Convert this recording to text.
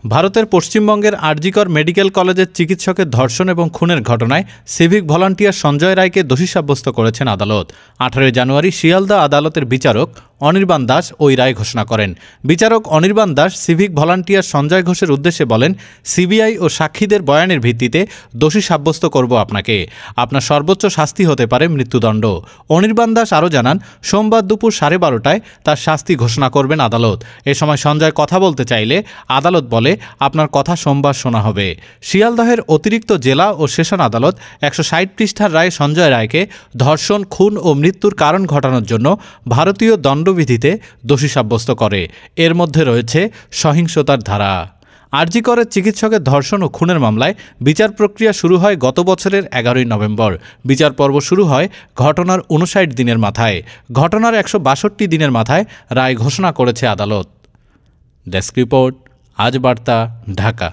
ভারতের পশ্চিমবঙ্গের আরজিকর মেডিকেল কলেজের চিকিৎসকের ধর্ষণ এবং খুনের ঘটনায় সিভিক ভলান্টিয়ার সঞ্জয় রায়কে দোষী সাব্যস্ত করেছেন আদালত। 18 জানুয়ারি শিয়ালদা আদালতের বিচারক অনির্বাণ দাস ওই রায় ঘোষণা করেন। বিচারক অনির্বাণ দাস সিভিক ভলান্টিয়ার সঞ্জয় ঘোষের উদ্দেশ্যে বলেন, সিবিআই ও সাক্ষীদের বয়ানের ভিত্তিতে দোষী সাব্যস্ত করব আপনাকে। আপনার সর্বোচ্চ শাস্তি হতে পারে মৃত্যুদণ্ড। অনির্বাণ দাস আরও জানান, সোমবার দুপুর 12:30টায় তার শাস্তি ঘোষণা করবেন আদালত। এ সময় সঞ্জয় কথা বলতে চাইলে আদালত বলে, আপনার কথা সোমবার শোনা হবে। শিয়ালদহের অতিরিক্ত জেলা ও সেশন আদালত 160 পৃষ্ঠার রায়ে সঞ্জয় রায়কে ধর্ষণ, খুন ও মৃত্যুর কারণ ঘটানোর জন্য ভারতীয় দণ্ডবিধিতে দোষী সাব্যস্ত করে। এর মধ্যে রয়েছে সহিংসতার ধারা। আরজিকরের চিকিৎসকের ধর্ষণ ও খুনের মামলায় বিচার প্রক্রিয়া শুরু হয় গত বছরের 11 নভেম্বর। বিচার পর্ব শুরু হয় ঘটনার 59 দিনের মাথায়। ঘটনার 162 দিনের মাথায় রায় ঘোষণা করেছে আদালত। ডেস্ক রিপোর্ট, আজ বার্তা, ঢাকা।